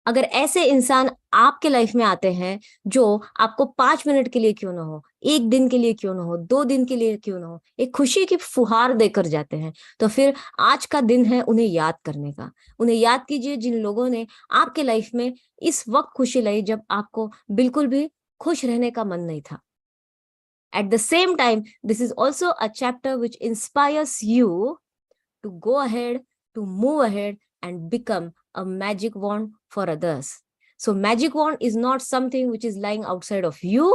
अगर ऐसे इंसान आपके लाइफ में आते हैं जो आपको 5 मिनट के लिए क्यों ना हो, एक दिन के लिए क्यों ना हो, 2 दिन के लिए क्यों ना हो, एक खुशी की फुहार देकर जाते हैं, तो फिर आज का दिन है उन्हें याद करने का। उन्हें याद कीजिए जिन लोगों ने आपके लाइफ में इस वक्त खुशी लाई जब आपको बिल्कुल भी खुश रहने का मन नहीं था। At the same time, this is also a chapter which inspires you to go ahead, to move ahead, and become a magic wand for others. So, magic wand is not something which is lying outside of you.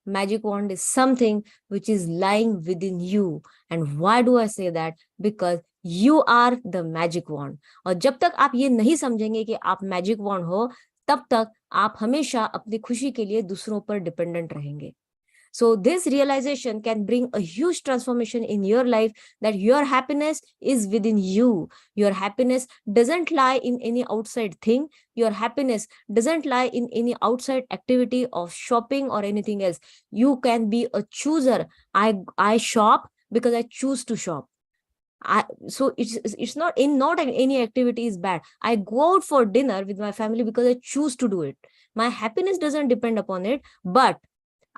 Magic wand is something which is lying within you. And why do I say that? Because you are the magic wand. और जब तक आप ये नहीं समझेंगे कि आप magic wand हो, तब तक आप हमेशा अपनी खुशी के लिए दूसरों पर डिपेंडेंट रहेंगे। So this realization can bring a huge transformation in your life, that your happiness is within you. Your happiness doesn't lie in any outside thing. Your happiness doesn't lie in any outside activity of shopping or anything else. You can be a chooser. I shop because I choose to shop. So it's not any activity is bad. I go out for dinner with my family because I choose to do it. My happiness doesn't depend upon it, but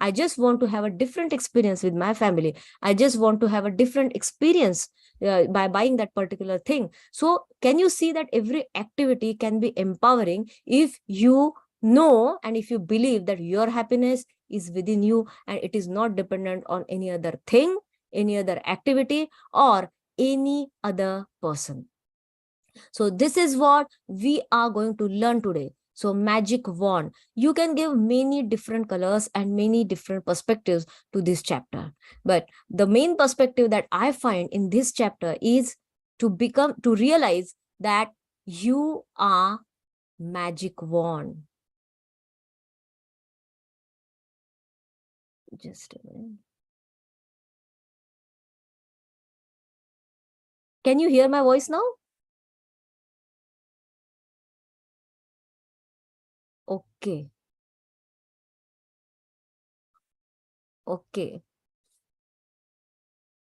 I just want to have a different experience with my family. I just want to have a different experience by buying that particular thing. So can you see that every activity can be empowering if you know and if you believe that your happiness is within you and it is not dependent on any other thing, any other activity, or any other person. So this is what we are going to learn today. So magic wand, you can give many different colors and many different perspectives to this chapter. But the main perspective that I find in this chapter is to realize that you are magic wand. Just a minute. Can you hear my voice now? Okay. Okay.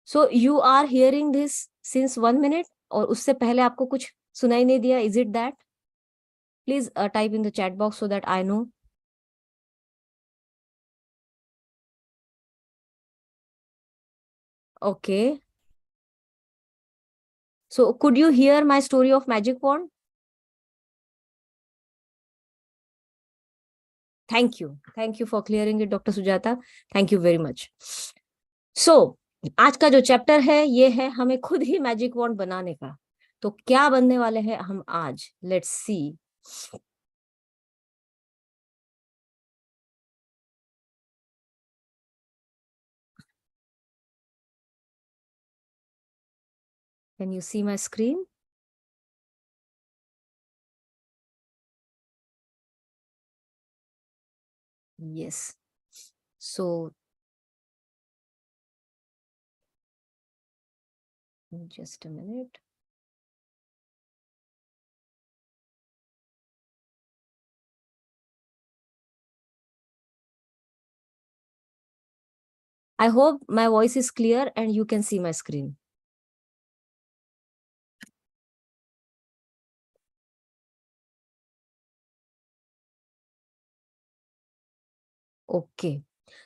So you are hearing this since 1 minute और उससे पहले आपको कुछ सुनाई नहीं दिया? Is it that? Please type in the chat box so that I know. Okay. So could you hear my story of magic wand? Thank you. Thank you for clearing it, Dr. Sujata. Thank you very much. So, आज का जो chapter है ये है हमें खुद ही magic wand बनाने का। तो क्या बनने वाले हैं हम आज? Let's see. Can you see my screen? Yes. So, just a minute. I hope my voice is clear and you can see my screen. Okay,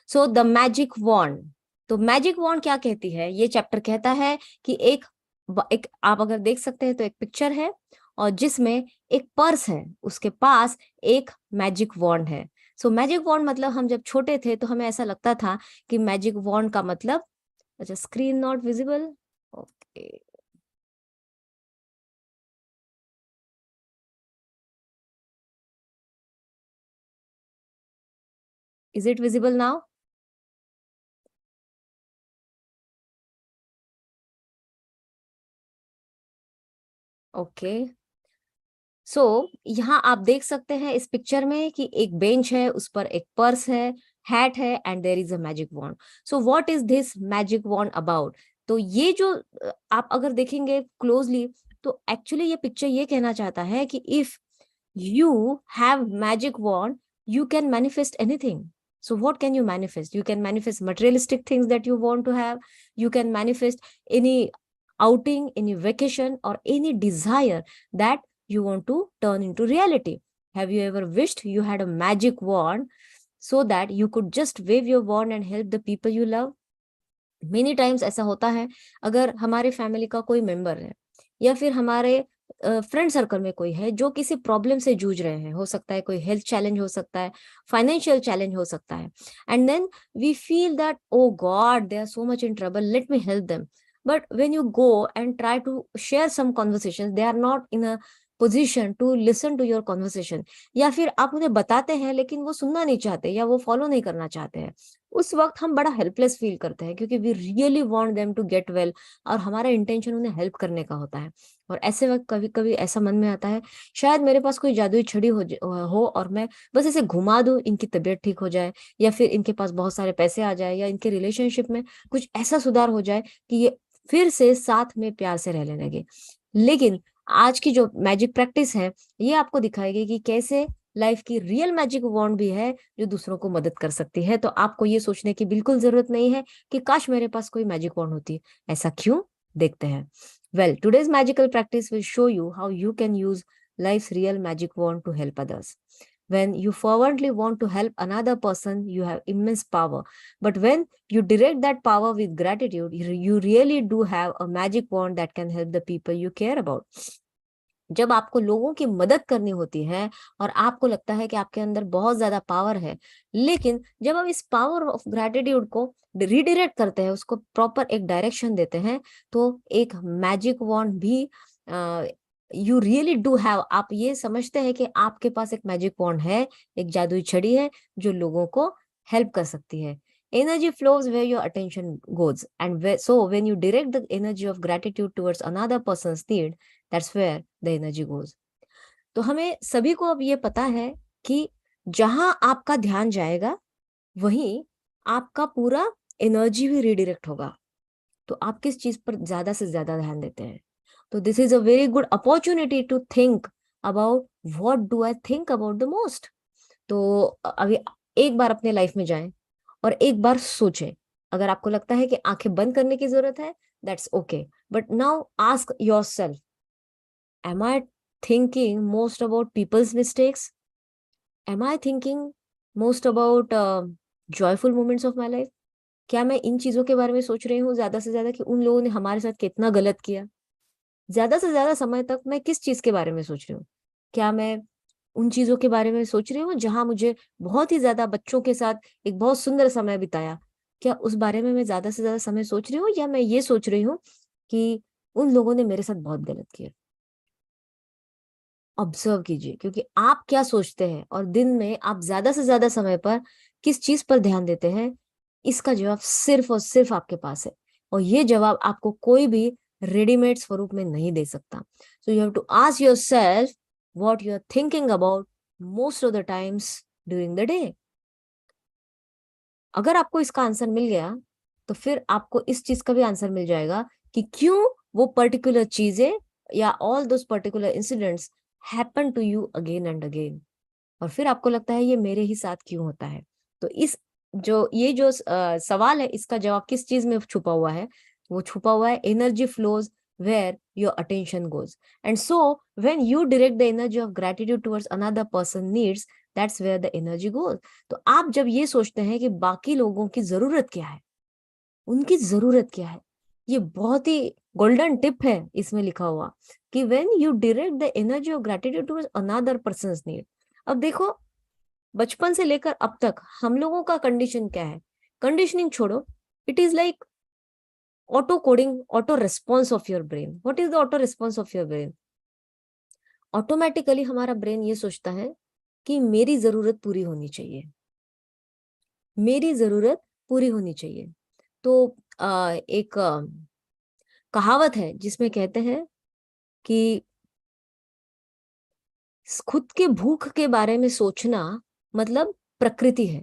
so the magic wand. तो मैजिक वॉन्ड क्या कहती है? ये चैप्टर कहता है कि एक आप अगर देख सकते हैं तो एक पिक्चर है और जिसमें एक पर्स है, उसके पास एक मैजिक वॉन्ड है। सो मैजिक वॉन्ड मतलब हम जब छोटे थे तो हमें ऐसा लगता था कि मैजिक वॉन्ड का मतलब, अच्छा screen not visible, okay, is it visible now? Okay, so यहाँ आप देख सकते हैं इस पिक्चर में कि एक बेंच है, उस पर एक पर्स है, हैट है, and there is a magic wand. So what is this magic wand about? तो ये जो आप अगर देखेंगे क्लोजली, तो एक्चुअली ये पिक्चर ये कहना चाहता है कि if you have magic wand, you can manifest anything. So what can you manifest? You can manifest materialistic things that you want to have. You can manifest any outing, any vacation, or any desire that you want to turn into reality. Have you ever wished you had a magic wand so that you could just wave your wand and help the people you love? Many times ऐसा होता है, अगर हमारे family का कोई member है या फिर हमारे फ्रेंड सर्कल में कोई है जो किसी प्रॉब्लम से जूझ रहे हैं, हो सकता है कोई हेल्थ चैलेंज हो सकता है, फाइनेंशियल चैलेंज हो सकता है, and then we feel that oh God they are so much in trouble, let me help them. But when you go and try to share some conversations, they are not in a position to listen to your conversation, या फिर आप उन्हें बताते हैं लेकिन वो सुनना नहीं चाहते या वो फॉलो नहीं करना चाहते हैं. उस वक्त हम बड़ा हेल्पलेस फील करते हैं क्योंकि we really want them to get well, और हमारा इंटेंशन उन्हें हेल्प करने का होता है. और ऐसे वक्त कभी कभी ऐसा मन में आता है, शायद मेरे पास कोई जादुई छड़ी हो और मैं बस इसे घुमा दूं, इनकी तबीयत ठीक हो जाए, या फिर इनके पास बहुत सारे पैसे आ जाए, या इनके रिलेशनशिप में कुछ ऐसा सुधार हो जाए कि ये फिर से साथ में प्यार से रहने लगे. लेकिन आज की जो मैजिक प्रैक्टिस है, ये आपको दिखाएगी कि कैसे लाइफ की रियल मैजिक वॉन्ड भी है जो दूसरों को मदद कर सकती है. तो आपको ये सोचने की बिल्कुल जरूरत नहीं है कि काश मेरे पास कोई मैजिक वॉन्ड होती. ऐसा क्यों? देखते हैं. Well, today's magical practice will show you how you can use life's real magic wand to help others. When you fervently want to help another person, you have immense power. But when you direct that power with gratitude, you really do have a magic wand that can help the people you care about. जब आपको लोगों की मदद करनी होती है और आपको लगता है कि आपके अंदर बहुत ज्यादा पावर है, लेकिन जब हम इस पावर ऑफ ग्रेटिट्यूड को रिडायरेक्ट करते हैं, उसको प्रॉपर एक डायरेक्शन देते हैं, तो एक मैजिक वॉन्ड भी यू रियली डू हैव, आप ये समझते हैं कि आपके पास एक मैजिक वॉन्ड है, एक जादुई छड़ी है जो लोगों को हेल्प कर सकती है. Energy flows where your attention goes, and so when you direct the energy of gratitude towards another person's need, that's where the energy goes. तो हमें सभी को अब ये पता है कि जहां आपका ध्यान जाएगा वहीं आपका पूरा एनर्जी भी रिडायरेक्ट होगा. तो आप किस चीज पर ज्यादा से ज्यादा ध्यान देते हैं? तो this is a very good opportunity to think about what do I think about the most. तो अभी एक बार अपने लाइफ में जाएं और एक बार सोचें. अगर आपको लगता है कि आंखें बंद करने की जरूरत है, that's okay, but now ask yourself, am I thinking most about people's mistakes? Am I thinking most about joyful moments of my life? क्या मैं इन चीजों के बारे में सोच रही हूँ ज्यादा से ज्यादा कि उन लोगों ने हमारे साथ कितना गलत किया? ज्यादा से ज्यादा समय तक मैं किस चीज के बारे में सोच रही हूँ? क्या मैं उन चीजों के बारे में सोच रही हूँ जहां मुझे बहुत ही ज्यादा बच्चों के साथ एक बहुत सुंदर समय बिताया? क्या उस बारे में मैं ज्यादा से ज्यादा समय सोच रही हूँ, या मैं ये सोच रही हूँ कि उन लोगों ने मेरे साथ बहुत गलत किया? ऑब्जर्व कीजिए, क्योंकि आप क्या सोचते हैं और दिन में आप ज्यादा से ज्यादा समय पर किस चीज पर ध्यान देते हैं, इसका जवाब सिर्फ और सिर्फ आपके पास है. और ये जवाब आपको कोई भी रेडीमेड स्वरूप में नहीं दे सकता. So you have to ask yourself what you are thinking about most of the times during the day. अगर आपको इसका आंसर मिल गया, तो फिर आपको इस चीज का भी आंसर मिल जाएगा कि क्यों वो पर्टिकुलर चीजें या all those particular incidents happen to you again and again. और फिर आपको लगता है ये मेरे ही साथ क्यों होता है. तो ये जो सवाल है, इसका जवाब किस चीज में छुपा हुआ है? वो छुपा हुआ है energy flows where your attention goes. And so when you direct the energy of gratitude towards another person needs, that's where the energy goes. तो आप जब ये सोचते हैं कि बाकी लोगों की जरूरत क्या है, उनकी जरूरत क्या है, ये बहुत ही गोल्डन टिप है इसमें लिखा हुआ कि when you direct the energy of gratitude towards another persons need. अब देखो, बचपन से लेकर अब तक हम लोगों का कंडीशन क्या है? कंडीशनिंग छोड़ो, it is like auto coding, auto response of your brain. What is the auto response of your brain? Automatically हमारा ब्रेन ये सोचता है कि मेरी जरूरत पूरी होनी चाहिए, मेरी जरूरत पूरी होनी चाहिए. तो एक कहावत है जिसमें कहते हैं कि खुद के भूख के बारे में सोचना मतलब प्रकृति है।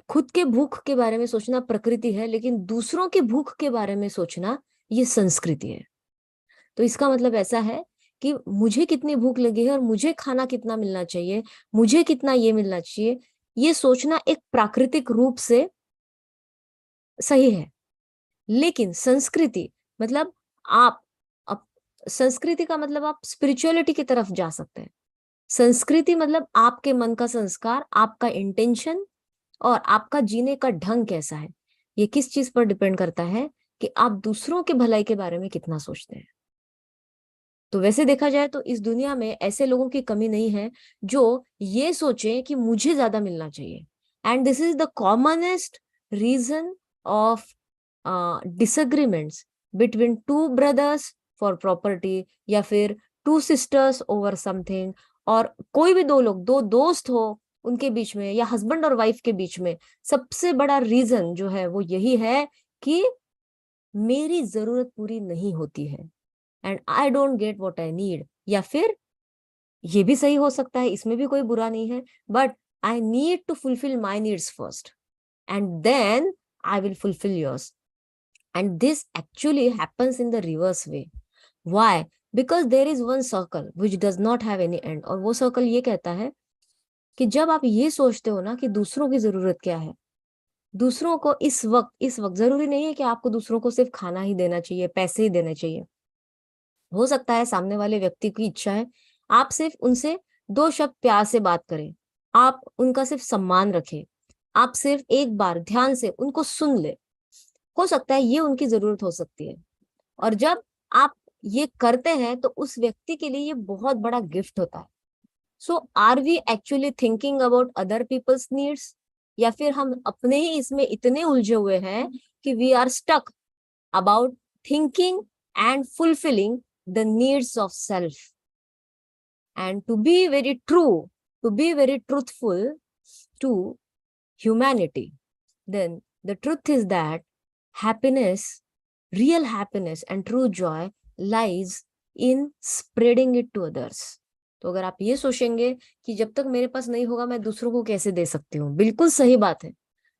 खुद के भूख के बारे में सोचना प्रकृति है, लेकिन दूसरों के भूख के बारे में सोचना ये संस्कृति है। तो इसका मतलब ऐसा है कि मुझे कितनी भूख लगी है और मुझे खाना कितना मिलना चाहिए, मुझे कितना ये मिलना चाहिए, ये सोचना एक प्राकृतिक रूप से सही है। लेकिन संस्कृति मतलब आप संस्कृति का मतलब आप स्पिरिचुअलिटी की तरफ जा सकते हैं। संस्कृति मतलब आपके मन का संस्कार, आपका इंटेंशन और आपका जीने का ढंग कैसा है। ये किस चीज पर डिपेंड करता है कि आप दूसरों के भलाई के बारे में कितना सोचते हैं। तो वैसे देखा जाए तो इस दुनिया में ऐसे लोगों की कमी नहीं है जो ये सोचें कि मुझे ज्यादा मिलना चाहिए। And this is the commonest reason of disagreements between two brothers for property, या फिर टू सिस्टर्स ओवर समथिंग, और कोई भी दो लोग, दो दोस्त हो उनके बीच में, या हस्बैंड और वाइफ के बीच में, सबसे बड़ा रीजन जो है वो यही है कि मेरी जरूरत पूरी नहीं होती है and I don't get what I need. या फिर ये भी सही हो सकता है, इसमें भी कोई बुरा नहीं है, but I need to fulfil my needs first and then I will fulfil yours. And this actually happens in the reverse way. Why? Because there is one circle which does not have any end. और वो circle ये कहता है कि जब आप ये सोचते हो ना कि दूसरों की जरूरत क्या है, दूसरों को इस वक्त जरूरी नहीं है कि आपको दूसरों को सिर्फ खाना ही देना चाहिए, पैसे ही देने चाहिए। हो सकता है सामने वाले व्यक्ति की इच्छा है आप सिर्फ उनसे दो शब्द प्यार से बात करें, आप उनका सिर्फ सम्मान रखें, आप सिर्फ एक बार ध्यान से उनको सुन ले। हो सकता है ये उनकी जरूरत हो सकती है। और जब आप ये करते हैं तो उस व्यक्ति के लिए ये बहुत बड़ा गिफ्ट होता है। So are we actually thinking about other people's needs, या फिर हम अपने ही इसमें इतने उलझे हुए हैं कि we are stuck about thinking and fulfilling the needs of self. And to be very true, to be very truthful to humanity, then the truth is that happiness, real happiness and true joy lies in spreading it to others. तो अगर आप ये सोचेंगे कि जब तक मेरे पास नहीं होगा मैं दूसरों को कैसे दे सकती हूँ, बिल्कुल सही बात है,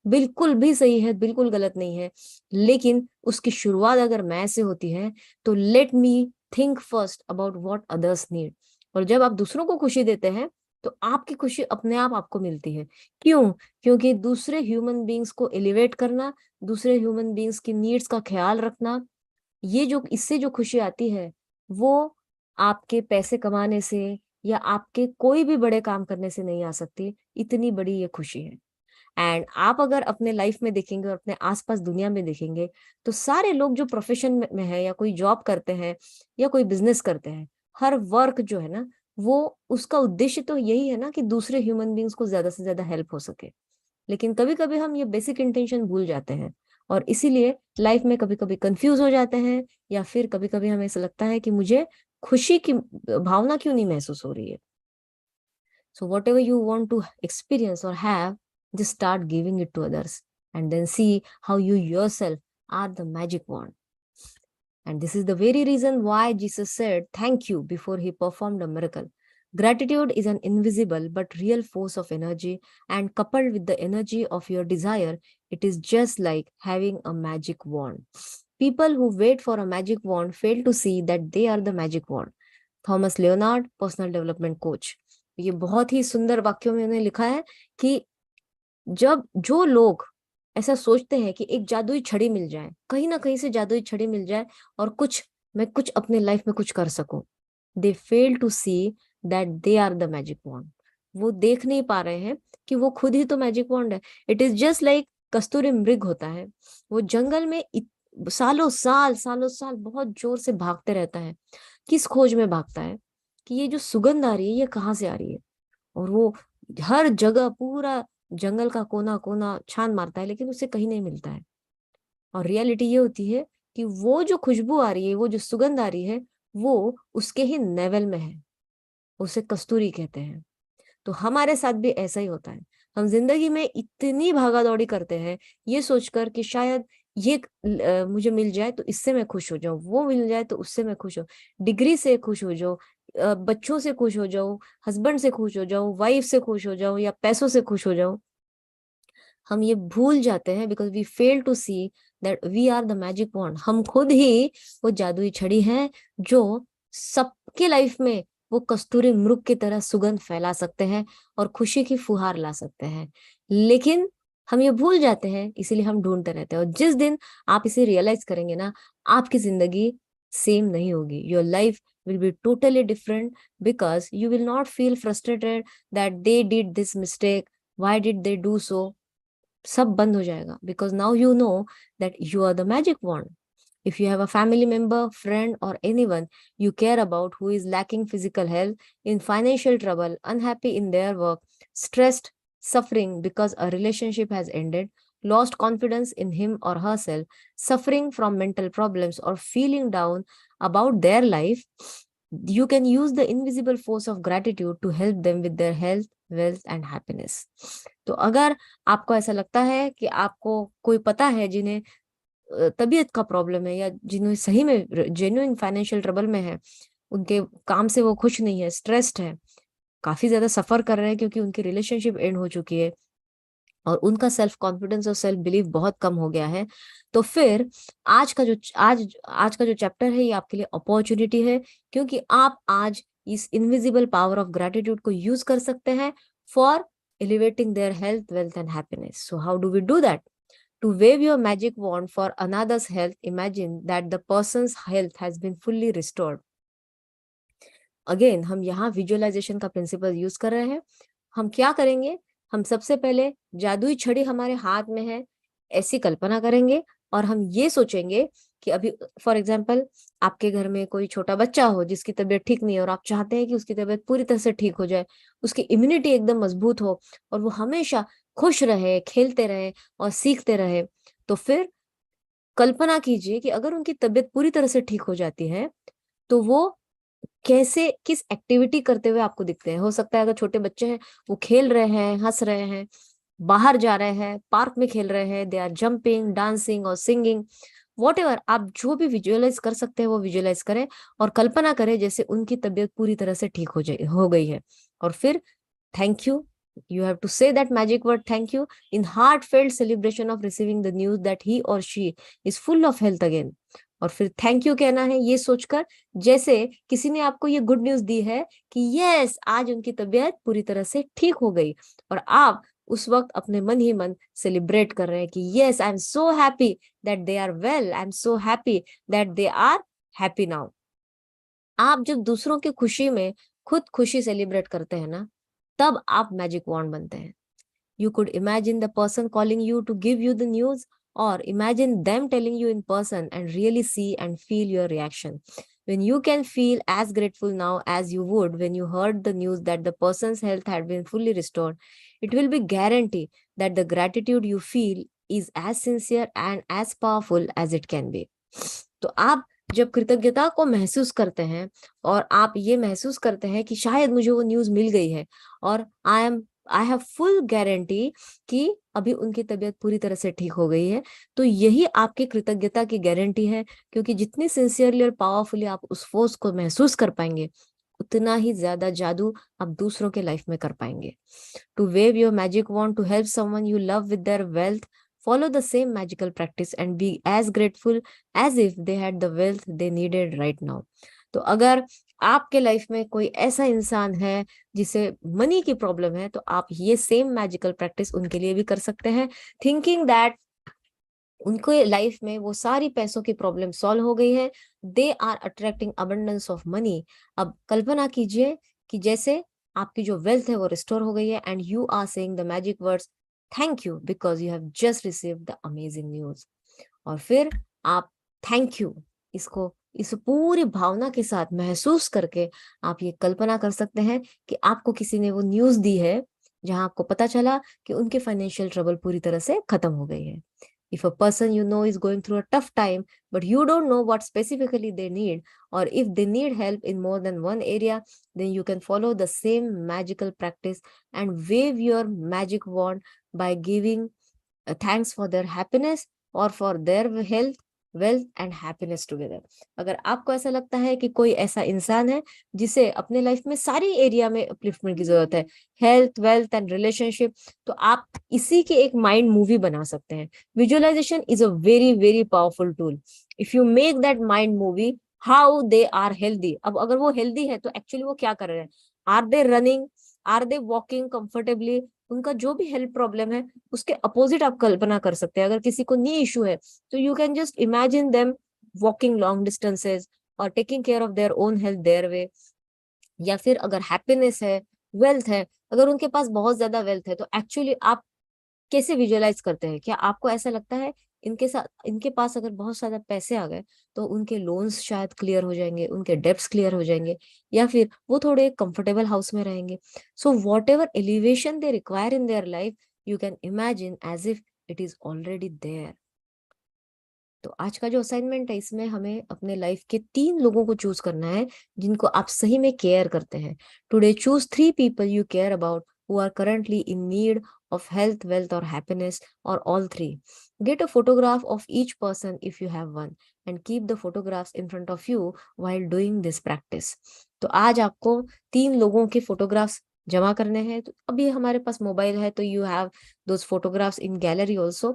बिल्कुल भी सही है, बिल्कुल गलत नहीं है। लेकिन उसकी शुरुआत अगर मैं से होती है तो let me think first about what others need. और जब आप दूसरों को खुशी देते हैं तो आपकी खुशी अपने आप आपको मिलती है। क्यों? क्योंकि दूसरे ह्यूमन बींग्स को एलिवेट करना, दूसरे ह्यूमन बींग्स की नीड्स का ख्याल रखना, ये जो इससे जो खुशी आती है वो आपके पैसे कमाने से या आपके कोई भी बड़े काम करने से नहीं आ सकती। इतनी बड़ी ये खुशी है। एंड आप अगर अपने लाइफ में देखेंगे और अपने आसपास दुनिया में देखेंगे तो सारे लोग जो प्रोफेशन में है या कोई जॉब करते हैं या कोई बिजनेस करते हैं, हर वर्क जो है ना वो उसका उद्देश्य तो यही है ना कि दूसरे ह्यूमन बींग्स को ज्यादा से ज्यादा हेल्प हो सके। लेकिन कभी कभी हम ये बेसिक इंटेंशन भूल जाते हैं और इसीलिए लाइफ में कभी कभी कंफ्यूज हो जाते हैं, या फिर कभी कभी हमें ऐसा लगता है कि मुझे खुशी की भावना क्यों नहीं महसूस हो रही है। So whatever you want to experience or have, just start giving it to others and then see how you yourself are the magic wand. And this is the very reason why Jesus said thank you before he performed a miracle. Gratitude is an invisible but real force of energy, and coupled with the energy of your desire, it is just like having a magic wand. People who wait for a magic wand fail to see that they are the magic wand. Thomas Leonard, personal development coach. ये बहुत ही सुंदर वाक्यों में उन्होंने लिखा है कि जब जो लोग ऐसा सोचते हैं कि एक जादुई छड़ी मिल जाए, कहीं ना कहीं से जादुई छड़ी मिल जाए और मैं कुछ अपने लाइफ में कुछ कर सकूं, they fail to see that they are the magic wand. वो देख नहीं पा रहे हैं कि वो खुद ही तो मैजिक वॉन्ड है। इट इज जस्ट लाइक कस्तूरी मृग होता है, वो जंगल में सालों साल बहुत जोर से भागते रहता है। किस खोज में भागता है? कि ये जो सुगंध आ रही है ये कहाँ से आ रही है। और वो हर जगह पूरा जंगल का कोना कोना छान मारता है लेकिन उसे कहीं नहीं मिलता है। और रियलिटी ये होती है कि वो जो खुशबू आ रही है, वो जो सुगंध आ रही है, वो उसके ही नेवल में है, उसे कस्तूरी कहते हैं। तो हमारे साथ भी ऐसा ही होता है। हम जिंदगी में इतनी भागा दौड़ी करते हैं ये सोचकर कि शायद ये मुझे मिल जाए तो इससे मैं खुश हो जाऊं, वो मिल जाए तो उससे मैं खुश हो, डिग्री से खुश हो जाऊं, बच्चों से खुश हो जाऊं, हस्बैंड से खुश हो जाऊं, वाइफ से खुश हो जाऊं, या पैसों से खुश हो जाऊं, हम ये भूल जाते हैं because we fail to see that we are the magic wand. हम खुद ही वो जादुई छड़ी हैं जो सबके लाइफ में वो कस्तूरी मृग की तरह सुगंध फैला सकते हैं और खुशी की फुहार ला सकते हैं। लेकिन हम ये भूल जाते हैं, इसीलिए हम ढूंढते रहते हैं। और जिस दिन आप इसे रियलाइज करेंगे ना, आपकी जिंदगी सेम नहीं होगी। Your life will be totally different because you will not feel frustrated that they did this mistake, why did they do so। सब बंद हो जाएगा because now you know that you are the magic wand। If you have a family member, friend, or anyone you care about who is lacking physical health, in financial trouble, unhappy in their work, stressed, suffering because a relationship has ended, lost confidence in him or herself, suffering from mental problems, or feeling down about their life, you can use the invisible force of gratitude to help them with their health, wealth, and happiness। तो अगर आपको ऐसा लगता है कि आपको कोई पता है जिन्हें तबीयत का प्रॉब्लम है, या जिन्हें सही में जेन्युइन फाइनेंशियल ट्रबल में है, उनके काम से वो खुश नहीं है, स्ट्रेस्ड है, काफी ज्यादा सफर कर रहे हैं क्योंकि उनकी रिलेशनशिप एंड हो चुकी है और उनका सेल्फ कॉन्फिडेंस और सेल्फ बिलीफ बहुत कम हो गया है, तो फिर आज का जो चैप्टर है ये आपके लिए अपॉर्चुनिटी है, क्योंकि आप आज इस इनविजिबल पावर ऑफ ग्रेटिट्यूड को यूज कर सकते हैं for elevating their health, wealth, and happiness। So how do we do that? To wave your magic wand for another's health, imagine that the person's health has been fully restored। Again हम यहाँ visualisation का principal use कर रहे हैं। हम क्या करेंगे, हम सबसे पहले जादुई छड़ी हमारे हाथ में है ऐसी कल्पना करेंगे और हम ये सोचेंगे कि अभी फॉर एग्जाम्पल आपके घर में कोई छोटा बच्चा हो जिसकी तबीयत ठीक नहीं है और आप चाहते हैं कि उसकी तबीयत पूरी तरह से ठीक हो जाए, उसकी इम्यूनिटी एकदम मजबूत हो और वो हमेशा खुश रहे, खेलते रहे और सीखते रहे। तो फिर कल्पना कीजिए कि अगर उनकी तबीयत पूरी तरह से ठीक हो जाती है तो वो कैसे, किस एक्टिविटी करते हुए आपको दिखते हैं। हो सकता है अगर छोटे बच्चे हैं वो खेल रहे हैं, हंस रहे हैं, बाहर जा रहे हैं, पार्क में खेल रहे हैं, दे आर जंपिंग, डांसिंग और सिंगिंग, वॉट एवर, आप जो भी विजुअलाइज कर सकते हैं वो विजुअलाइज करें और कल्पना करें जैसे उनकी तबीयत पूरी तरह से ठीक हो गई है। और फिर thank you, you have to say that magic word thank you in heartfelt celebration of receiving the news that he or she is full of health again। और फिर थैंक यू कहना है ये सोचकर जैसे किसी ने आपको ये गुड न्यूज दी है कि यस आज उनकी तबीयत पूरी तरह से ठीक हो गई, और आप उस वक्त अपने मन ही मन सेलिब्रेट कर रहे हैं कि yes I am so happy that they are well, I am so happy that they are happy now. आप जब दूसरों की खुशी में खुद खुशी सेलिब्रेट करते हैं ना, तब आप मैजिक वॉन्ड बनते हैं। You could imagine the person calling you to give you the news, or imagine them telling you in person and really see and feel your reaction. When you can feel as grateful now as you would when you heard the news that the person's health had been fully restored, it will be guaranteed that the gratitude you feel is as sincere and as powerful as it can be। तो आप जब कृतज्ञता को महसूस करते हैं और आप ये महसूस करते हैं कि शायद मुझे वो न्यूज मिल गई है और आई हैव फुल गारंटी कि अभी उनकी तबीयत पूरी तरह से ठीक हो गई है, तो यही आपकी कृतज्ञता की गारंटी है। क्योंकि जितनी सिंसियरली और पावरफुली आप उस फोर्स को महसूस कर पाएंगे, उतना ही ज्यादा जादू आप दूसरों के लाइफ में कर पाएंगे। To wave your magic wand to help someone you love with their wealth, follow the same magical practice and be as grateful as if they had the wealth they needed right now। तो अगर आपके life में कोई ऐसा इंसान है जिसे money की प्रॉब्लम है, तो आप ये सेम मैजिकल प्रैक्टिस उनके लिए भी कर सकते हैं, थिंकिंग दैट उनके लाइफ में वो सारी पैसों की प्रॉब्लम सॉल्व हो गई है, they are attracting abundance of money. अब कल्पना कीजिए कि जैसे आपकी जो वेल्थ है वो रिस्टोर हो गई है and you are saying the magic words thank you because you have just received the amazing news. और फिर आप थैंक यू इसको इस पूरी भावना के साथ महसूस करके आप ये कल्पना कर सकते हैं कि आपको किसी ने वो न्यूज दी है जहां आपको पता चला कि उनके फाइनेंशियल ट्रबल पूरी तरह से खत्म हो गई है। If a person you know is going through a tough time, but you don't know what specifically they need, or if they need help in more than one area, then you can follow the same magical practice and wave your magic wand by giving thanks for their happiness or for their health wealth and happiness together. अगर आपको ऐसा लगता है कि कोई ऐसा इंसान है जिसे अपने लाइफ में सारी एरिया में अपलिफ्टमेंट की जरूरत है, हेल्थ, वेल्थ एंड रिलेशनशिप, तो आप इसी की एक माइंड मूवी बना सकते हैं। Visualisation is a very very powerful tool. If you make that mind movie how they are healthy, अब अगर वो हेल्दी है तो एक्चुअली वो क्या कर रहे हैं, are they running, are they walking comfortably, उनका जो भी हेल्थ प्रॉब्लम है उसके अपोजिट आप कल्पना कर सकते हैं। अगर किसी को नी इशू है तो you can just imagine them walking long distances और taking care of their own health their way. या फिर अगर हैप्पीनेस है, वेल्थ है, अगर उनके पास बहुत ज्यादा वेल्थ है तो एक्चुअली आप कैसे विजुअलाइज करते हैं? क्या आपको ऐसा लगता है इनके साथ, इनके पास अगर बहुत ज्यादा पैसे आ गए तो उनके लोन्स शायद क्लियर हो जाएंगे, उनके डेब्ट्स क्लियर हो जाएंगे, या फिर वो थोड़े कंफर्टेबल हाउस में रहेंगे? So whatever elevation they require in their life, you can imagine as if it is already there. तो आज का जो असाइनमेंट है इसमें हमें अपने लाइफ के 3 लोगों को चूज करना है जिनको आप सही में केयर करते हैं। Today choose 3 people you care about who are currently in need of health, wealth or happiness, or all three. Get a photograph of each person if you have one and keep the photographs in front of you while doing this practice. तो आज आपको 3 लोगों के photographs जमा करने हैं। तो अभी हमारे पास मोबाइल है तो you have those photographs in gallery also.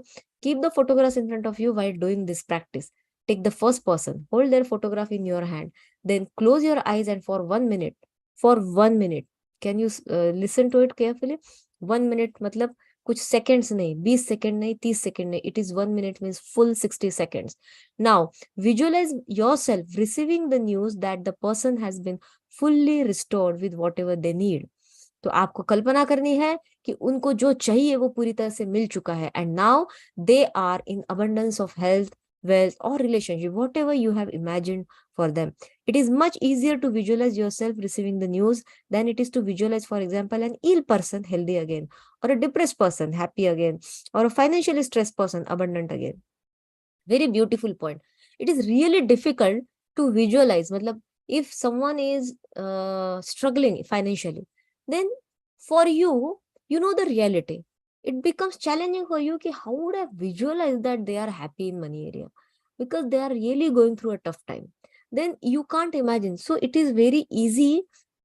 Keep the photographs in front of you while doing this practice. Take the first person, hold their photograph in your hand, then close your eyes and for 1 minute, can you listen to it carefully? 1 minute मतलब कुछ seconds नहीं, 20 second नहीं, 30 second नहीं, it is 1 minute means full 60 seconds. Now visualize yourself receiving the news that the person has been fully restored with whatever they need. तो आपको कल्पना करनी है कि उनको जो चाहिए वो पूरी तरह से मिल चुका है, and now they are in abundance of health, wealth or relationship, whatever you have imagined for them. It is much easier to visualize yourself receiving the news than it is to visualize, for example, an ill person healthy again, or a depressed person happy again, or a financially stressed person abundant again. Very beautiful point. It is really difficult to visualize, matlab if someone is struggling financially, then for you, you know the reality, it becomes challenging for you ki how would I visualize that they are happy in money area, because they are really going through a tough time. Then you can't imagine. So it is very easy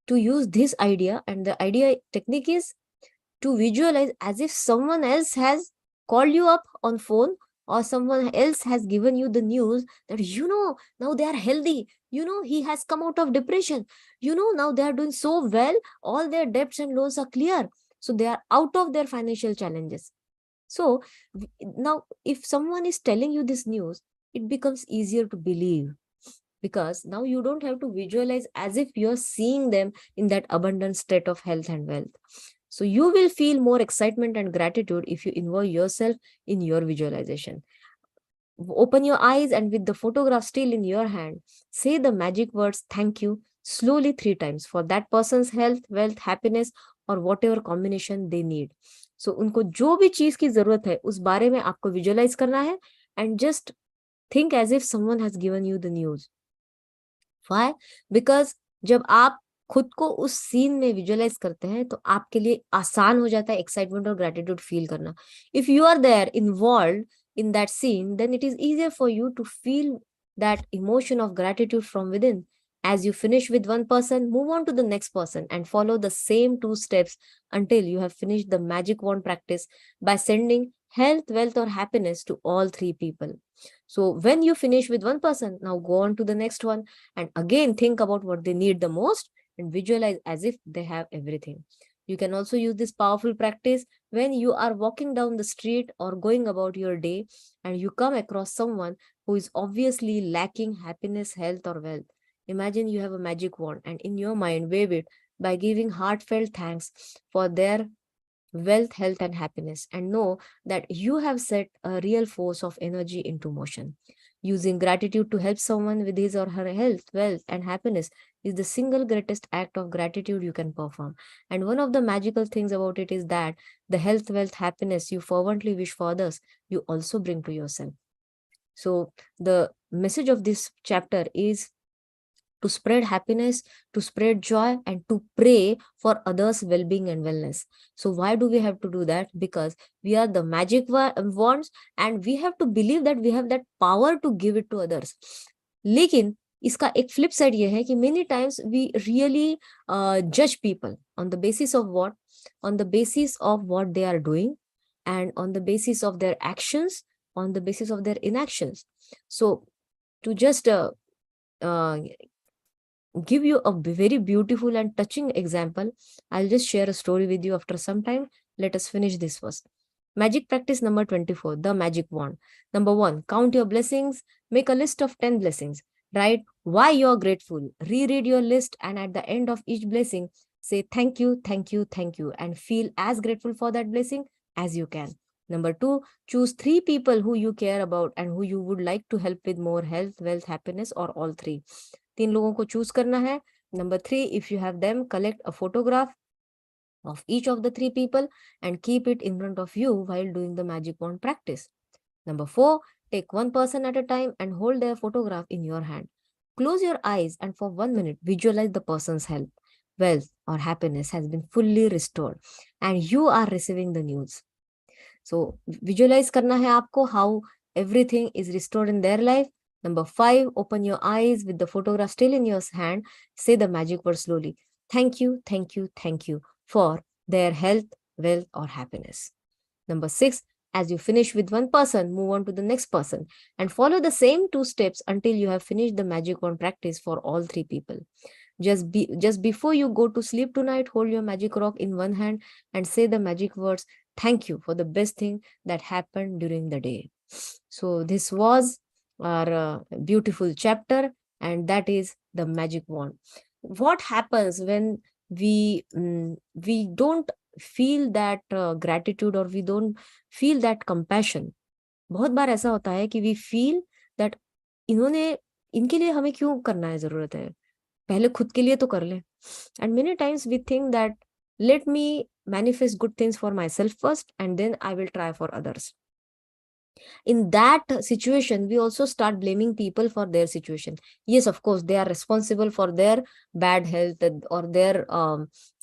to use this idea, and the idea technique is to visualize as if someone else has called you up on phone, or someone else has given you the news that now they are healthy, he has come out of depression, now they are doing so well, all their debts and loans are clear, so they are out of their financial challenges. So now if someone is telling you this news, it becomes easier to believe, because now you don't have to visualize as if you're seeing them in that abundant state of health and wealth. So you will feel more excitement and gratitude if you involve yourself in your visualization. Open your eyes and with the photograph still in your hand, say the magic words thank you slowly 3 times for that person's health, wealth, happiness or whatever combination they need. So उनको जो भी चीज की जरूरत है उस बारे में आपको visualize करना है, and just think as if someone has given you the news. Why? Because जब आप खुद को उस सीन में विजुअलाइज करते हैं तो आपके लिए आसान हो जाता है एक्साइटमेंट और ग्रेटिट्यूड फील करना. If you are there involve in that scene, then it is easier for you to feel that emotion of gratitude from within. As you finish with one person, move on to the next person and follow the same 2 steps until you have finished the magic wand practice by sending health, wealth or happiness to all 3 people. So when you finish with one person, now go on to the next one and again think about what they need the most and visualize as if they have everything. You can also use this powerful practice when you are walking down the street or going about your day and you come across someone who is obviously lacking happiness, health or wealth. Imagine you have a magic wand and in your mind wave it by giving heartfelt thanks for their wealth, health and happiness, and know that you have set a real force of energy into motion. Using gratitude to help someone with his or her health, wealth and happiness is the single greatest act of gratitude you can perform. And one of the magical things about it is that the health, wealth, happiness you fervently wish for others, you also bring to yourself. So the message of this chapter is to spread happiness, to spread joy, and to pray for others' well-being and wellness. So why do we have to do that? Because we are the magic wands, and we have to believe that we have that power to give it to others. लेकिन इसका एक flip side ये है कि many times we really judge people on the basis of what? On the basis of what they are doing, and on the basis of their actions, on the basis of their inactions. So to just give you a very beautiful and touching example, I'll just share a story with you after some time. Let us finish this first. Magic practice number 24, the magic wand. Number 1, count your blessings. Make a list of 10 blessings. Write why you're grateful. Reread your list, and at the end of each blessing, say thank you, thank you, thank you, and feel as grateful for that blessing as you can. Number 2, choose 3 people who you care about and who you would like to help with more health, wealth, happiness, or all 3. 3 लोगों को choose करना है. Number 3, if you have them, collect a photograph of each of the 3 people and keep it in front of you while doing the magic wand practice. Number 4, take one person at a time and hold their photograph in your hand. Close your eyes and for 1 minute visualize the person's health, wealth, or happiness has been fully restored and you are receiving the news. So visualize करना है आपको how everything is restored in their life. Number 5, open your eyes with the photograph still in your hand. Say the magic word slowly. Thank you, thank you, thank you for their health, wealth, or happiness. Number 6, as you finish with one person, move on to the next person and follow the same 2 steps until you have finished the magic wand practice for all 3 people. Just before you go to sleep tonight, hold your magic rock in one hand and say the magic words, thank you for the best thing that happened during the day. So this was our beautiful chapter, and that is the magic wand. What happens when we don't feel that gratitude or we don't feel that compassion? बहुत बार ऐसा होता है कि we feel that इनके लिए हमें क्यों करना है, जरूरत है, पहले खुद के लिए तो कर ले. And many times we think that let me manifest good things for myself first and then I will try for others. In that situation, we also start blaming people for their situation. Yes, of course, they are responsible for their bad health or their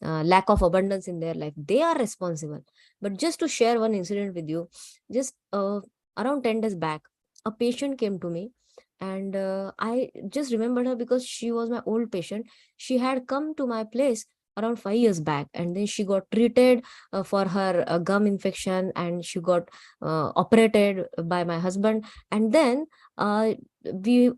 lack of abundance in their life. They are responsible. But just to share one incident with you, just around 10 days back, a patient came to me, and I just remembered her because she was my old patient. She had come to my place around 5 years back, and then she got treated for her gum infection, and she got operated by my husband. And then we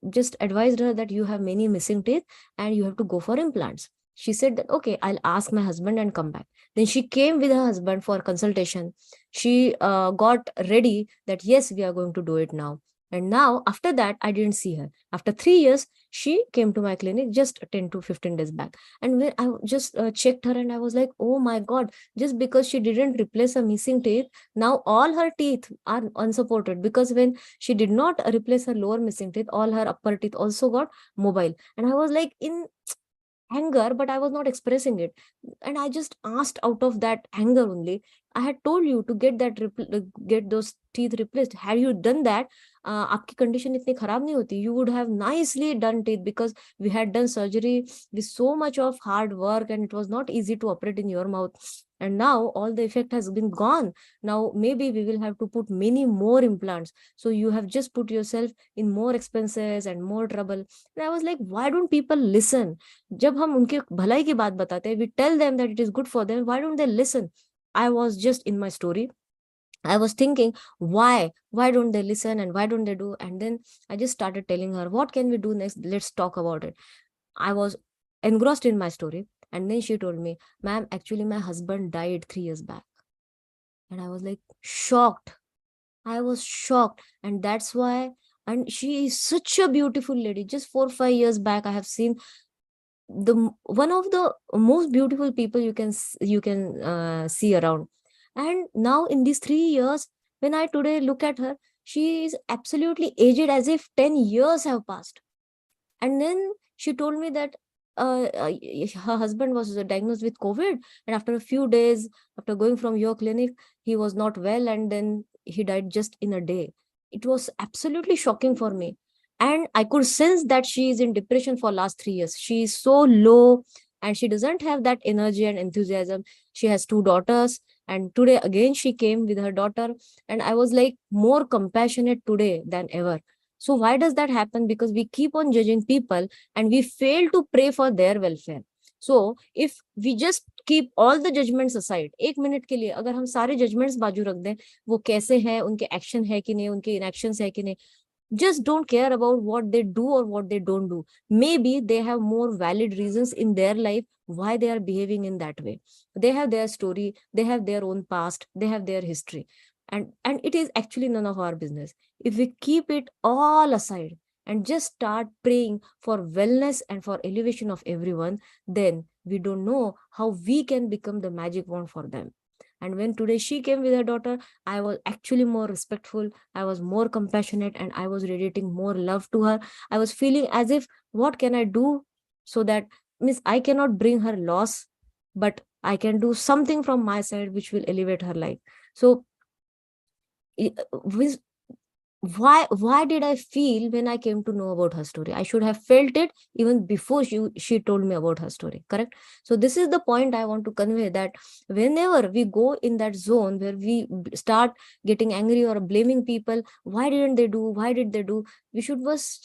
just advised her that you have many missing teeth and you have to go for implants. She said that, okay, I'll ask my husband and come back. Then she came with her husband for consultation. She got ready that, yes, we are going to do it now. And now, after that, I didn't see her. After 3 years, she came to my clinic just 10 to 15 days back. And when I just checked her, and I was like, oh my God, just because she didn't replace her missing teeth, now all her teeth are unsupported, because when she did not replace her lower missing teeth, all her upper teeth also got mobile. And I was like in anger, but I was not expressing it. And I just asked out of that anger only. I had told you to get that get those teeth replaced. Had you done that, आपकी condition इतनी खराब नहीं होती. You would have nicely done teeth, because we had done surgery with so much of hard work, and it was not easy to operate in your mouth. And now all the effect has been gone. Now maybe we will have to put many more implants. So you have just put yourself in more expenses and more trouble. And I was like, why don't people listen? जब हम उनके भलाई की बात बताते हैं, we tell them that it is good for them, why don't they listen? I was just in my story. I was thinking, why don't they listen and why don't they do? And then I just started telling her, what can we do next? Let's talk about it. I was engrossed in my story. And then she told me, ma'am, actually my husband died 3 years back. And I was like shocked. I was shocked. And that's why, and she is such a beautiful lady. Just 4 or 5 years back, I have seen one of the most beautiful people you can see around. And now in these 3 years, when I today look at her, she is absolutely aged as if 10 years have passed. And then she told me that her husband was diagnosed with COVID, and after a few days, after going from your clinic, he was not well, and then he died just in a day. It was absolutely shocking for me. And I could sense that she is in depression for last 3 years. She is so low and she doesn't have that energy and enthusiasm. She has 2 daughters, and today again she came with her daughter, and I was like more compassionate today than ever. So why does that happen? Because we keep on judging people and we fail to pray for their welfare. So if we just keep all the judgments aside, 1 minute के लिए अगर हम सारे judgments बाजू रख दें, वो कैसे हैं, उनके एक्शन है कि नहीं, उनके इनएक्शंस है कि नहीं, just don't care about what they do or what they don't do. Maybe they have more valid reasons in their life why they are behaving in that way. They have their story, they have their own past, they have their history, and it is actually none of our business. If we keep it all aside and just start praying for wellness and for elevation of everyone, then we don't know how we can become the magic wand for them. And when today she came with her daughter, I was actually more respectful, I was more compassionate, and I was radiating more love to her. I was feeling as if, what can I do so that, means I cannot bring her loss, but I can do something from my side which will elevate her life. So why did I feel when I came to know about her story? I should have felt it even before she told me about her story, correct? So this is the point I want to convey, that whenever we go in that zone where we start getting angry or blaming people, why didn't they do, why did they do, we should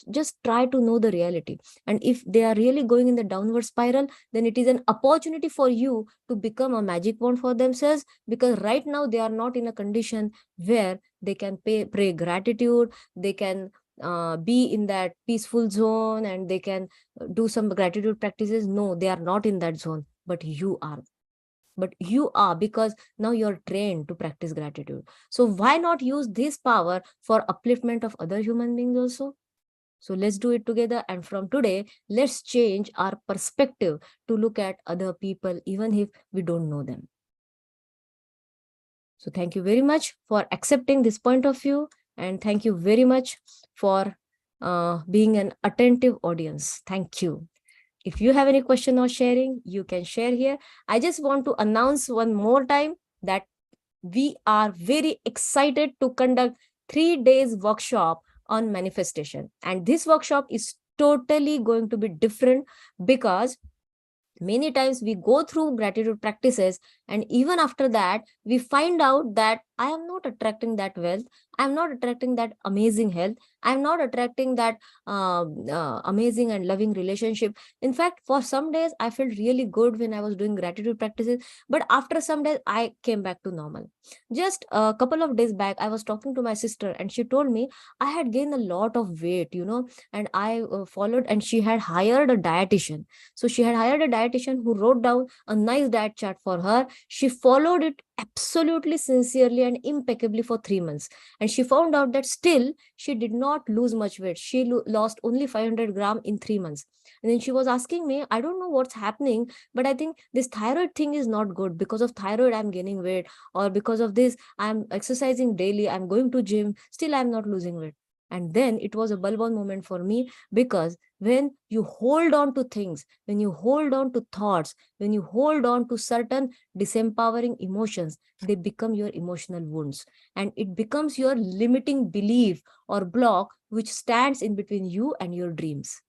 just try to know the reality. And if they are really going in the downward spiral, then it is an opportunity for you to become a magic wand for themselves, because right now they are not in a condition where they can pray gratitude, they can be in that peaceful zone, and they can do some gratitude practices. No, they are not in that zone, but you are. But you are, because now you're trained to practice gratitude. So why not use this power for upliftment of other human beings also? So let's do it together. And from today, let's change our perspective to look at other people, even if we don't know them. So thank you very much for accepting this point of view. And thank you very much for being an attentive audience. Thank you. If you have any question or sharing, you can share here. I just want to announce one more time that we are very excited to conduct 3 days workshop on manifestation. And this workshop is totally going to be different, because many times we go through gratitude practices, and even after that we find out that I am not attracting that wealth, I am not attracting that amazing health, I am not attracting that amazing and loving relationship. In fact, for some days I felt really good when I was doing gratitude practices, but after some days I came back to normal. Just a couple of days back, I was talking to my sister, and she told me I had gained a lot of weight, and I followed, and she had hired a dietitian. So she had hired a dietitian who wrote down a nice diet chart for her. She followed it absolutely sincerely and impeccably for 3 months. And she found out that still she did not lose much weight. She lost only 500 grams in 3 months. And then she was asking me, I don't know what's happening, but I think this thyroid thing is not good. Because of thyroid, I'm gaining weight. Or because of this, I'm exercising daily, I'm going to gym, still I'm not losing weight. And then it was a bulb on moment for me, because when you hold on to things, when you hold on to thoughts, when you hold on to certain disempowering emotions, they become your emotional wounds, and it becomes your limiting belief or block which stands in between you and your dreams.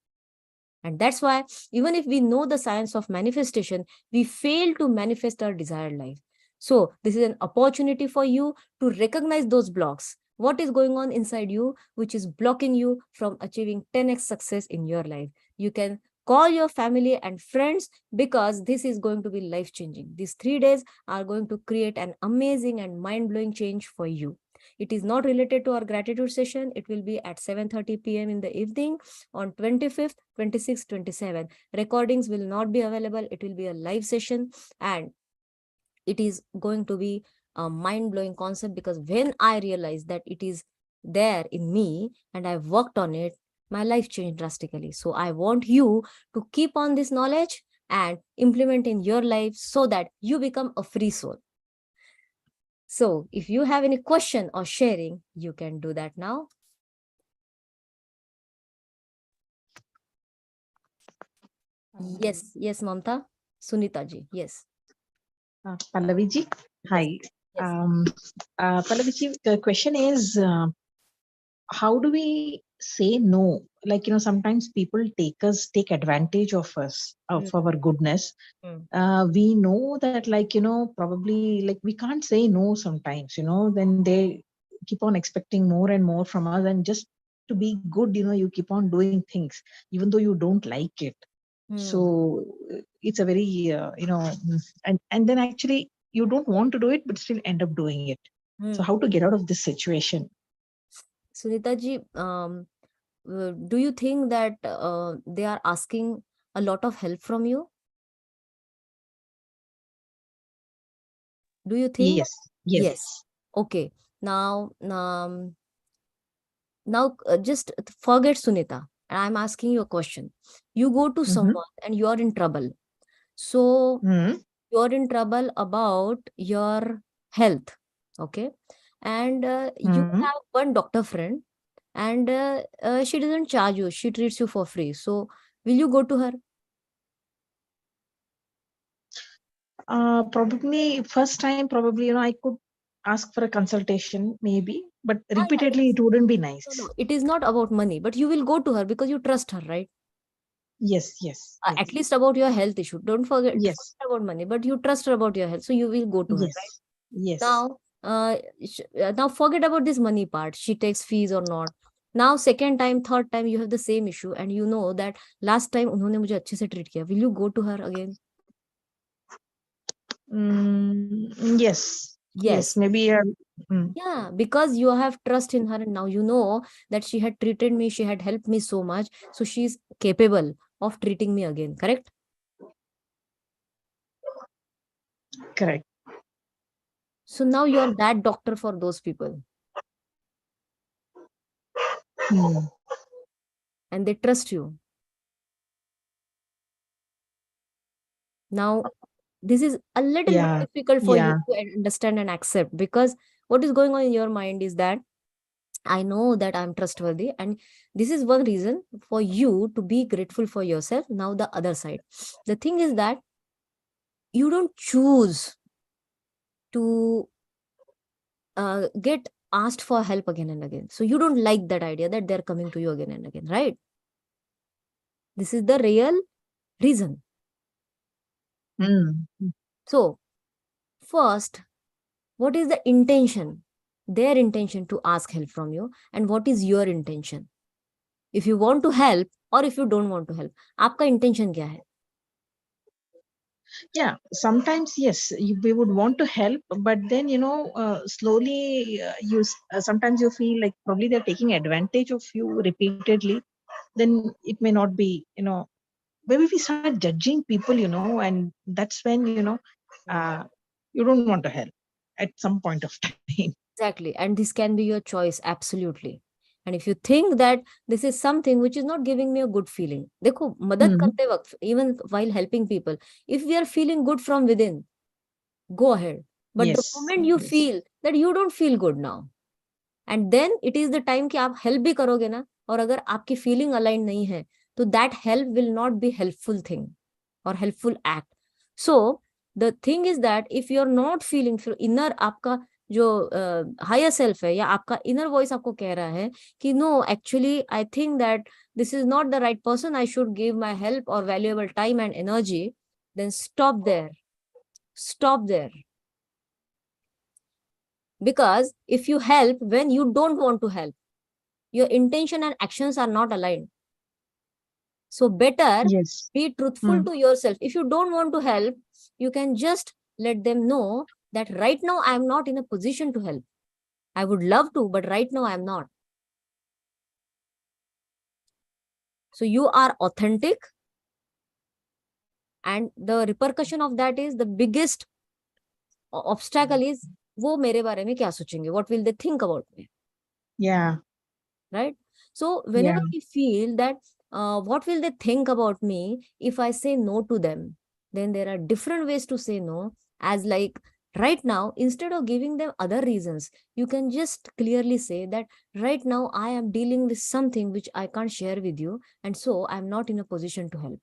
And that's why, even if we know the science of manifestation, we fail to manifest our desired life. So this is an opportunity for you to recognize those blocks. What is going on inside you which is blocking you from achieving 10x success in your life? You can call your family and friends, because this is going to be life-changing. These 3 days are going to create an amazing and mind-blowing change for you. It is not related to our gratitude session. It will be at 7:30 p.m. in the evening on 25th, 26th, 27th. Recordings will not be available. It will be a live session, and it is going to be a mind-blowing concept, because when I realized that it is there in me and I worked on it, my life changed drastically. So I want you to keep on this knowledge and implement in your life so that you become a free soul. So if you have any question or sharing, you can do that now. Yes, Mamta. Sunita ji, yes. Pallavi ji, hi. Yes. Pallavi ji, the question is, how do we say no. Like, sometimes people take advantage of us, of our goodness. We know that, like, probably, like, we can't say no sometimes, then they keep on expecting more and more from us. And just to be good, you keep on doing things, even though you don't like it. So it's a very, and then actually you don't want to do it, but still end up doing it. So how to get out of this situation? Sunita ji, do you think that they are asking a lot of help from you? Do you think? Yes. Okay. Now, just forget Sunita. I'm asking you a question. You go to someone and you are in trouble. So you're in trouble about your health. Okay. And you have one doctor friend, and she doesn't charge you. She treats you for free. So will you go to her? Probably first time, probably, I could ask for a consultation, maybe, but repeatedly it wouldn't be nice. No, it is not about money, but you will go to her because you trust her, right? Yes. At least about your health issue. Don't forget about money, but you trust her about your health, so you will go to her, right? Yes. Now, now forget about this money part. She takes fees or not. Now, second time, third time, you have the same issue, and you know that last time उन्होंने मुझे अच्छे से treat किया. Will you go to her again? Yes. Maybe. Yeah, because you have trust in her, and now you know that she had treated me, she had helped me so much, so she is capable of treating me again. Correct? Correct. So now you are that doctor for those people. And they trust you. Now, this is a little bit difficult for you to understand and accept, because what is going on in your mind is that I know that I'm trustworthy, and this is one reason for you to be grateful for yourself. Now, the other side. The thing is that you don't choose to get asked for help again and again. So you don't like that idea that they're coming to you again and again, right? This is the real reason. So, first, what is the intention? Their intention to ask help from you, and what is your intention? If you want to help or if you don't want to help, आपका intention क्या है? Yeah, sometimes yes, we would want to help, but then slowly sometimes you feel like probably they're taking advantage of you repeatedly. Then it may not be, maybe we start judging people, and that's when you don't want to help at some point of time. Exactly, and this can be your choice, absolutely. And if you think that this is something which is not giving me a good feeling, देखो मदद करते वक्त, even while helping people, if we are feeling good from within, go ahead. But the moment you feel that you don't feel good now, and then it is the time कि आप help भी करोगे ना, और अगर आपकी feeling aligned नहीं है, तो that help will not be helpful thing or helpful act. So the thing is that if you're not feeling inner, आपका जो higher self है या आपका inner voice आपको कह रहा है कि no, actually I think that this is not the right person, I should give my help or valuable time and energy, then stop there. Stop there. Because if you help when you don't want to help, your intention and actions are not aligned. So better be truthful to yourself. If you don't want to help, you can just let them know that right now I am not in a position to help. I would love to, but right now I am not. So you are authentic, and the repercussion of that is the biggest obstacle is वो मेरे बारे में क्या सोचेंगे? What will they think about me? Yeah. Right? So whenever we feel that what will they think about me if I say no to them, then there are different ways to say no. As like right now, instead of giving them other reasons, you can just clearly say that right now I am dealing with something which I can't share with you, and so I'm not in a position to help.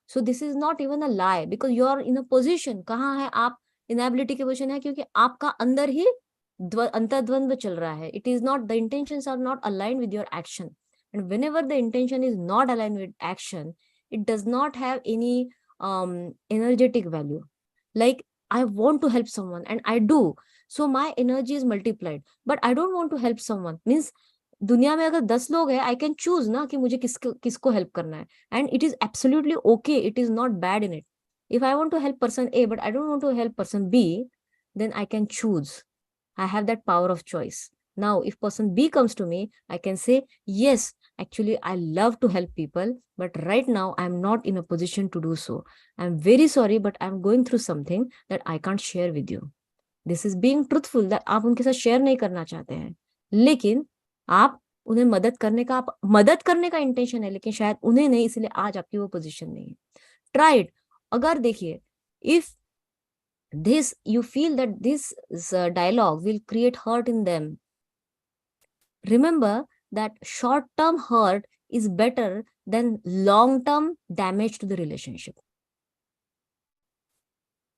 So this is not even a lie, because you are in a position. कहाँ है आप inability की position है क्योंकि आपका अंदर ही अंतर्द्वंद्व चल रहा है. It is not, the intentions are not aligned with your action. And whenever the intention is not aligned with action, it does not have any energetic value. Like, I want to help someone and I do, so my energy is multiplied. But I don't want to help someone means, दुनिया में अगर 10 लोग हैं, I can choose ना कि मुझे किसको help करना है. And it is absolutely okay. It is not bad in it. If I want to help person A, but I don't want to help person B, then I can choose. I have that power of choice. Now, if person B comes to me, I can say, yes, actually, I love to help people, but right now I'm not in a position to do so. I'm very sorry, but I'm going through something that I can't share with you. This is being truthful, that आप उनके साथ share नहीं करना चाहते हैं, लेकिन आप उन्हें मदद करने का इंटेंशन है, लेकिन शायद उन्हें नहीं, इसलिए आज आपकी वो पोजीशन नहीं है. Try it. अगर देखिए, if this you feel that this dialogue will create hurt in them, remember that short-term hurt is better than long-term damage to the relationship.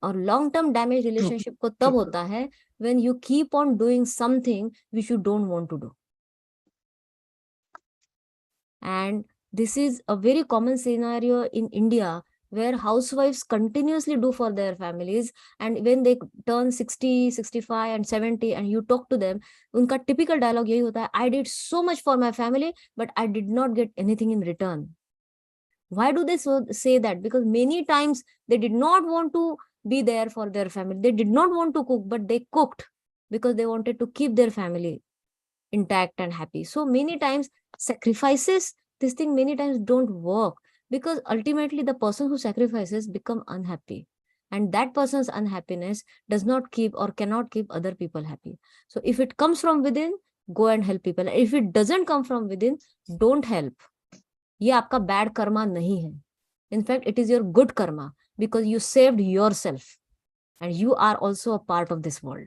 और long-term damage relationship को तब होता है when you keep on doing something which you don't want to do. And this is a very common scenario in India, where housewives continuously do for their families, and when they turn 60, 65 and 70 and you talk to them, उनका typical dialogue यही होता है, I did so much for my family, but I did not get anything in return. Why do they say that? Because many times they did not want to be there for their family. They did not want to cook, but they cooked because they wanted to keep their family intact and happy. So many times sacrifices, this thing many times don't work, because ultimately the person who sacrifices become unhappy, and that person's unhappiness does not keep or cannot keep other people happy. So if it comes from within, go and help people. If it doesn't come from within, don't help. ये आपका bad karma नहीं है. In fact, it is your good karma, because you saved yourself and you are also a part of this world.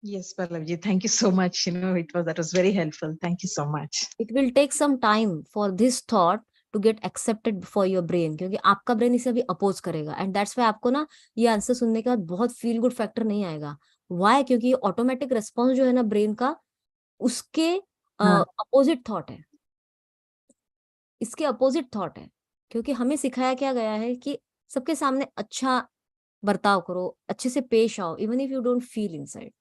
Yes, Pallavi, thank you so much. That was very helpful. Thank you so much. It will take some time for this thought to get accepted for your brain, क्योंकि आपका brain इसे अभी oppose करेगा, and that's why आपको ना ये answer सुनने के बाद बहुत feel good factor नहीं आएगा. Why? क्योंकि automatic response जो है ना brain का, उसके opposite thought है, इसके opposite thought है, क्योंकि हमें सिखाया क्या गया है कि सबके सामने अच्छा बर्ताव करो, अच्छे से पेश आओ, even if you don't feel inside.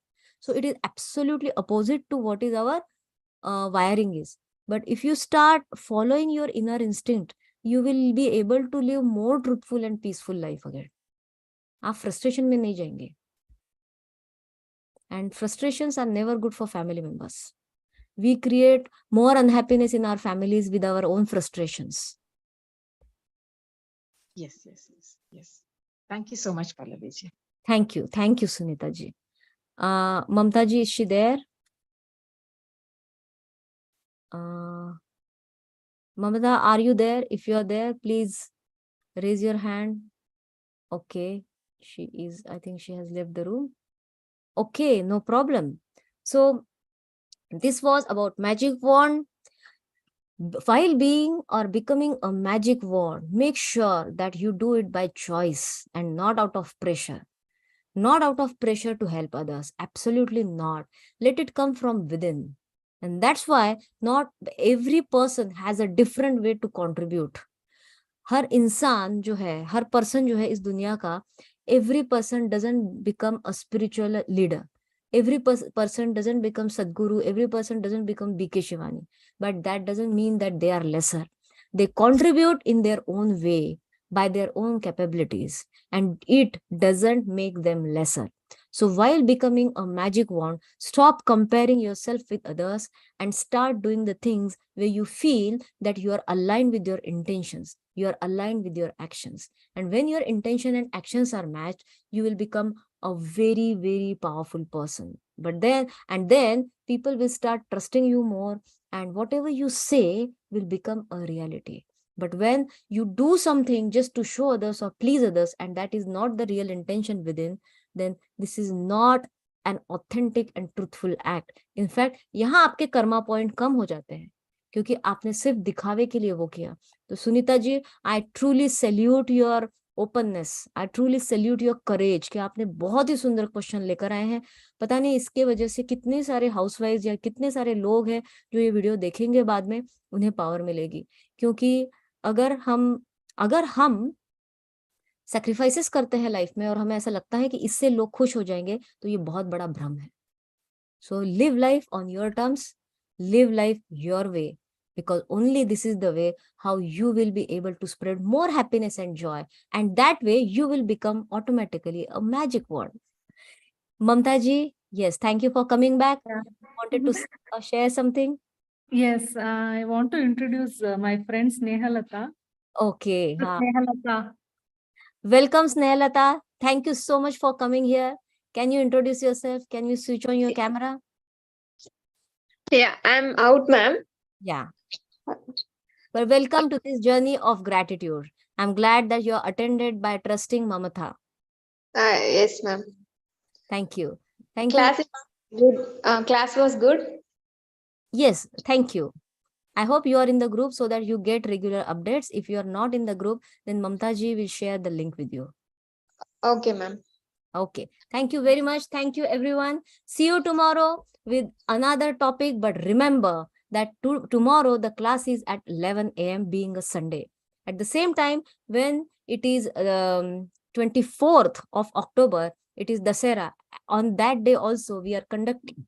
So it is absolutely opposite to what is our wiring is. But if you start following your inner instinct, you will be able to live more truthful and peaceful life again. आप frustration में नहीं जाएंगे. And frustrations are never good for family members. We create more unhappiness in our families with our own frustrations. Yes. Thank you so much, Pallavi ji. Thank you, Sunita ji. Mamta ji, is she there? Mamata, are you there? If you are there, please raise your hand. Okay, she is, I think she has left the room. Okay, no problem. So this was about magic wand. While being or becoming a magic wand, make sure that you do it by choice and not out of pressure. Not out of pressure to help others. Absolutely not. Let it come from within. And that's why not every person has a different way to contribute. हर इंसान जो है, हर person जो है इस दुनिया का, every person doesn't become a spiritual leader. Every person doesn't become Sadhguru. Every person doesn't become B.K. Shivani. But that doesn't mean that they are lesser. They contribute in their own way, by their own capabilities, and it doesn't make them lesser. So while becoming a magic wand, stop comparing yourself with others and start doing the things where you feel that you are aligned with your intentions, you are aligned with your actions. And when your intention and actions are matched, you will become a very, very powerful person. But then people will start trusting you more, and whatever you say will become a reality. But when you do something just to show others or please others, and that is not the real intention within, then this is not an authentic and truthful act. In fact, यहाँ आपके Karma point कम हो जाते हैं, क्योंकि आपने सिर्फ दिखावे के लिए वो किया. तो Sunita ji, I truly salute your openness, I truly salute your करेज कि आपने बहुत ही सुंदर क्वेश्चन लेकर आए हैं। पता नहीं इसके वजह से कितने सारे हाउसवाइफ या कितने सारे लोग हैं जो ये वीडियो देखेंगे बाद में, उन्हें पावर मिलेगी। क्योंकि अगर हम सैक्रिफाइसेस करते हैं लाइफ में और हमें ऐसा लगता है कि इससे लोग खुश हो जाएंगे, तो ये बहुत बड़ा भ्रम है। So live life on your terms, live life your way, because only this is the way how you will be able to spread more happiness and joy, and that way you will become automatically a magic word. Mamta ji, yes, thank you for coming back. Yeah. Wanted to share something? Yes, I want to introduce my friend Snehalata. Okay, Snehalata. Welcome Snehalata. Thank you so much for coming here. Can you introduce yourself? Can you switch on your camera? Yeah, I'm out, ma'am. Yeah. Well, welcome to this journey of gratitude. I'm glad that you're attended by trusting Mamatha. Yes, ma'am. Thank you. Thank Class you. is good. Class was good. Yes, thank you. I hope you are in the group so that you get regular updates. If you are not in the group, then Mamta ji will share the link with you. Okay, ma'am. Okay. Thank you very much. Thank you, everyone. See you tomorrow with another topic. But remember that tomorrow the class is at 11 a.m. being a Sunday. At the same time, when it is 24th of October, it is Dasera. On that day also, we are conducting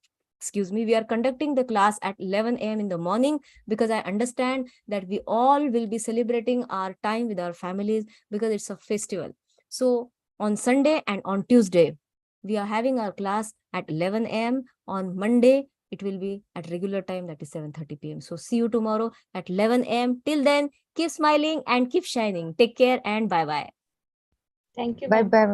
the class at 11 a.m. in the morning, because I understand that we all will be celebrating our time with our families because it's a festival. So on Sunday and on Tuesday, we are having our class at 11 a.m. On Monday, it will be at regular time, that is 7:30 p.m. So see you tomorrow at 11 a.m. Till then, keep smiling and keep shining. Take care and bye-bye. Thank you. Bye bye.